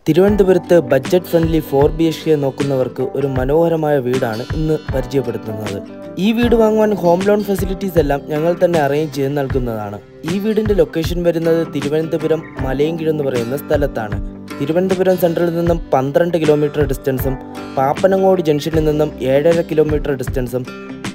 തിരുവനന്തപുരത്ത് budget friendly 4BHK നോക്കുന്നവർക്ക് ഒരു മനോഹരമായ വീടാണ് ഇന്ന് പരിചയപ്പെടുത്തുന്നത്. ഈ വീട് വാങ്ങുവാൻ ഹോം ലോൺ ഫെസിലിറ്റീസ് എല്ലാം ഞങ്ങൾ തന്നെ അറേഞ്ച് ചെയ്ത് നൽകുന്നതാണ്. ഈ വീടിന്റെ ലൊക്കേഷൻ വരുന്നത് തിരുവനന്തപുരം മലയൻകീഴ് എന്ന് പറയുന്ന സ്ഥലത്താണ്. തിരുവനന്തപുരം സെൻട്രലിൽ നിന്നും 12 കിലോമീറ്റർ ഡിസ്റ്റൻസും പാപ്പനങ്ങോട് ജംഗ്ഷനിൽ നിന്നും 7.5 കിലോമീറ്റർ ഡിസ്റ്റൻസും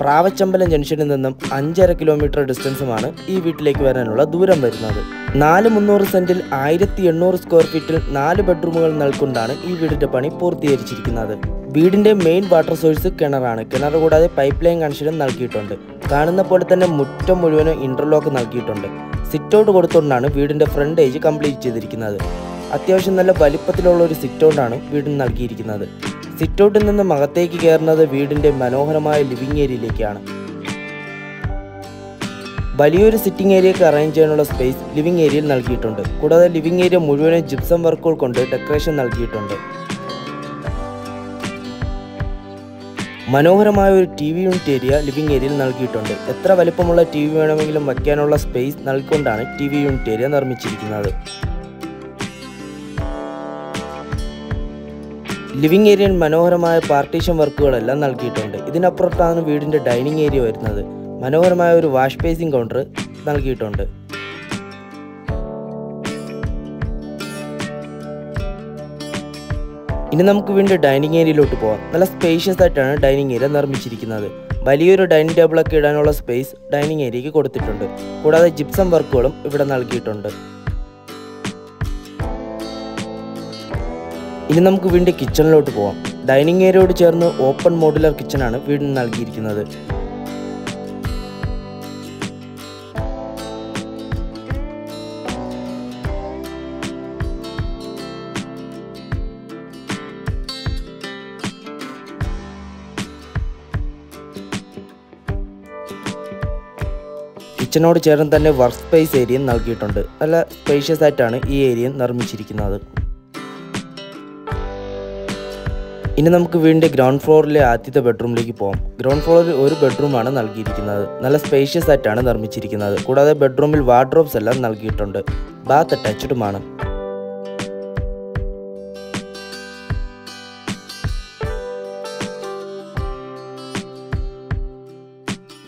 പ്രാവച്ചമ്പലം ജംഗ്ഷനിൽ നിന്നും 5.5 കിലോമീറ്റർ ഡിസ്റ്റൻസുമാണ് ഈ വീട്ടിലേക്ക് വരാനുള്ള ദൂരം വരുന്നത്. 400 സെന്റിൽ 1800 സ്ക്വയർ ഫീറ്റിൽ 4 ബെഡ്റൂമുകൾ നൽകൊണ്ടാണ് ഈ വീടിന്റെ പണി പൂർത്തീകരിച്ചിരിക്കുന്നത്. വീടിന്റെ മെയിൻ വാട്ടർ സോഴ്സ് കിണറാണ്. കിണർ കൂടാതെ പൈപ്പ് ലൈൻ കണക്ഷനും നൽകിയിട്ടുണ്ട്. കാണുന്ന പോലെ തന്നെ മുറ്റം മുഴുവനും ഇന്റർലോക്ക് നൽകിയിട്ടുണ്ട്. സിറ്റ് ഔട്ട് കൊടുത്തുകൊണ്ടാണ് വീടിന്റെ ഫ്രണ്ട് ഏജ് കംപ്ലീറ്റ് ചെയ്തിരിക്കുന്നത്. അത്യാവശ്യം നല്ല വലിപ്പത്തിലുള്ള ഒരു സിറ്റ് ഔട്ടാണ് വീടിന് നൽകിയിരിക്കുന്നത്. സിറ്റ് ഔട്ടിൽ നിന്നും അകത്തേക്ക് കയറുന്നത് വീടിന്റെ മനോഹരമായ ലിവിംഗ് ഏരിയയിലേക്കാണ്. വലിയൊരു സിറ്റിംഗ് ഏരിയക്ക് അറേഞ്ച് ചെയ്യാനുള്ള സ്പേസ് ലിവിംഗ് ഏരിയയിൽ നൽകിയിട്ടുണ്ട്. കൂടാതെ ലിവിംഗ് ഏരിയ മുഴുവനും ജിപ്സം വർക്കുകൾ കൊണ്ട് ഡെക്കറേഷൻ നൽകിയിട്ടുണ്ട്. മനോഹരമായ ഒരു TV യൂണിറ്റ് ഏരിയ ലിവിംഗ് ഏരിയയിൽ നൽകിയിട്ടുണ്ട്. എത്ര വലിപ്പമുള്ള TV വേണമെങ്കിലും വയ്ക്കാനുള്ള സ്പേസ് നൽകിക്കൊണ്ടാണ് TV യൂണിറ്റ് ഏരിയ നിർമ്മിച്ചിരിക്കുന്നത്. ലിവിംഗ് ഏരിയയിൽ മനോഹരമായ പാർട്ടീഷൻ വർക്കുകളെല്ലാം നൽകിയിട്ടുണ്ട്. ഇതിനപ്പുറത്താണ് വീടിന്റെ ഡൈനിങ് ഏരിയ വരുന്നത്. മനോഹരമായ ഒരു വാഷ് ബേസിൻ കൗണ്ടർ നൽകിയിട്ടുണ്ട്. ഇനി നമുക്ക് വീണ്ടും ഡൈനിങ് ഏരിയയിലോട്ട് പോകാം. നല്ല സ്പേഷ്യസ് ആയിട്ടാണ് ഡൈനിങ് ഏരിയ നിർമ്മിച്ചിരിക്കുന്നത്. വലിയൊരു ഡൈനിങ് ടേബിളൊക്കെ ഇടാനുള്ള സ്പേസ് ഡൈനിങ് ഏരിയയ്ക്ക് കൊടുത്തിട്ടുണ്ട്. കൂടാതെ ജിപ്സം വർക്കുകളും ഇവിടെ നൽകിയിട്ടുണ്ട്. ഇനി നമുക്ക് വീണ്ടും കിച്ചണിലോട്ട് പോകാം. ഡൈനിങ് ഏരിയയോട് ചേർന്ന് ഓപ്പൺ മോഡുലർ കിച്ചണാണ് വീടിന് നൽകിയിരിക്കുന്നത്. കിച്ചണോട് ചേർന്ന് തന്നെ വർക്ക് സ്പേസ് ഏരിയയും നൽകിയിട്ടുണ്ട്. നല്ല സ്പേഷ്യസ് ആയിട്ടാണ് ഈ ഏരിയ നിർമ്മിച്ചിരിക്കുന്നത്. ഇനി നമുക്ക് വീണ്ടും ഗ്രൗണ്ട് ഫ്ലോറിലെ ആദ്യത്തെ ബെഡ്റൂമിലേക്ക് പോകാം. ഗ്രൗണ്ട് ഫ്ലോറിൽ ഒരു ബെഡ്റൂമാണ് നൽകിയിരിക്കുന്നത്. നല്ല സ്പേഷ്യസ് ആയിട്ടാണ് നിർമ്മിച്ചിരിക്കുന്നത്. കൂടാതെ ബെഡ്റൂമിൽ വാർഡ്രോബ്സ് എല്ലാം നൽകിയിട്ടുണ്ട്. ബാത്ത് അറ്റാച്ച്ഡുമാണ്.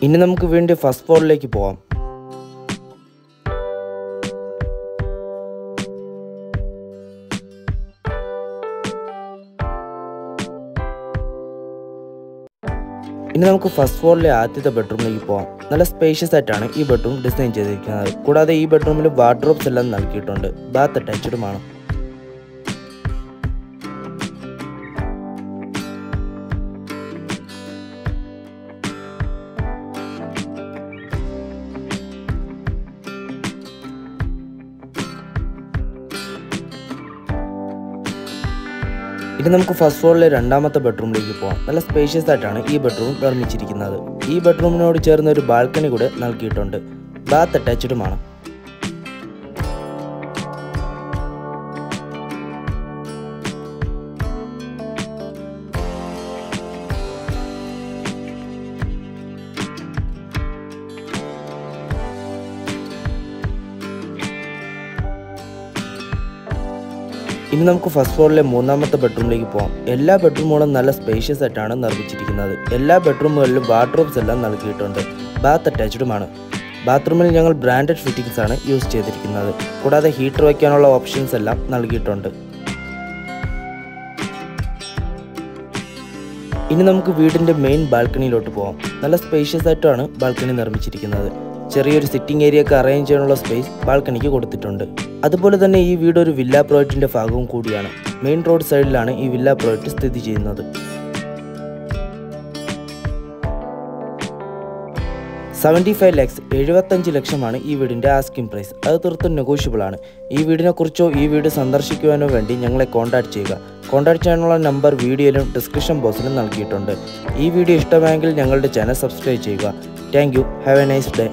ഇനി നമുക്ക് വീണ്ടും ഫസ്റ്റ് ഫ്ലോറിലേക്ക് പോകാം. ഇനി നമുക്ക് ഫസ്റ്റ് ഫ്ലോറിലെ ആദ്യത്തെ ബെഡ്റൂമിലേക്ക് പോകാം. നല്ല സ്പേഷ്യസ് ആയിട്ടാണ് ഈ ബെഡ്റൂം ഡിസൈൻ ചെയ്തിരിക്കുന്നത്. കൂടാതെ ഈ ബെഡ്റൂമിൽ വാർഡ്രോബ്സ് എല്ലാം നൽകിയിട്ടുണ്ട്. ബാത്ത് അറ്റാച്ച്ഡുമാണ്. ഇനി നമുക്ക് ഫസ്റ്റ് ഫ്ലോറിലെ രണ്ടാമത്തെ ബെഡ്റൂമിലേക്ക് പോകാം. നല്ല സ്പേഷ്യസ് ആയിട്ടാണ് ഈ ബെഡ്റൂം നിർമ്മിച്ചിരിക്കുന്നത്. ഈ ബെഡ്റൂമിനോട് ചേർന്ന് ഒരു ബാൽക്കണി കൂടെ നൽകിയിട്ടുണ്ട്. ബാത്ത് അറ്റാച്ച്ഡുമാണ്. ഇനി നമുക്ക് ഫസ്റ്റ് ഫ്ലോറിലെ മൂന്നാമത്തെ ബെഡ്റൂമിലേക്ക് പോകാം. എല്ലാ ബെഡ്റൂമുകളും നല്ല സ്പേഷ്യസ് ആയിട്ടാണ് നിർമ്മിച്ചിരിക്കുന്നത്. എല്ലാ ബെഡ്റൂമുകളിലും വാർഡ്രോബ്സ് എല്ലാം നൽകിയിട്ടുണ്ട്. ബാത്ത് അറ്റാച്ച്ഡുമാണ്. ബാത്റൂമിൽ ഞങ്ങൾ ബ്രാൻഡഡ് ഫിറ്റിംഗ്സ് ആണ് യൂസ് ചെയ്തിരിക്കുന്നത്. കൂടാതെ ഹീറ്റർ വയ്ക്കാനുള്ള ഓപ്ഷൻസ് എല്ലാം നൽകിയിട്ടുണ്ട്. ഇനി നമുക്ക് വീടിന്റെ മെയിൻ ബാൽക്കണിയിലോട്ട് പോകാം. നല്ല സ്പേഷ്യസ് ആയിട്ടാണ് ബാൽക്കണി നിർമ്മിച്ചിരിക്കുന്നത്. ചെറിയൊരു സിറ്റിംഗ് ഏരിയയൊക്കെ അറേഞ്ച് ചെയ്യാനുള്ള സ്പേസ് ബാൽക്കണിക്ക് കൊടുത്തിട്ടുണ്ട്. അതുപോലെ തന്നെ ഈ വീട് ഒരു വില്ല പ്രോജക്റ്റിന്റെ ഭാഗവും കൂടിയാണ്. മെയിൻ റോഡ് സൈഡിലാണ് ഈ വില്ല പ്രോജക്റ്റ് സ്ഥിതി ചെയ്യുന്നത്. 75 lakhs 75 ലക്ഷമാണ് ഈ വീടിന്റെ ആസ്കിംഗ് പ്രൈസ്. അത് തീർത്തും നെഗോഷ്യബിൾ ആണ്. ഈ വീടിനെ കുറിച്ചോ ഈ വീട് സന്ദർശിക്കുവാനോ വേണ്ടി ഞങ്ങളെ കോൺടാക്ട് ചെയ്യുക. കോൺടാക്ട് ചെയ്യാനുള്ള നമ്പർ വീഡിയോയിലും ഡിസ്ക്രിപ്ഷൻ ബോക്സിലും നൽകിയിട്ടുണ്ട്. ഈ വീഡിയോ ഇഷ്ടമായെങ്കിൽ ഞങ്ങളുടെ ചാനൽ സബ്സ്ക്രൈബ് ചെയ്യുക. Thank you. Have A nice day.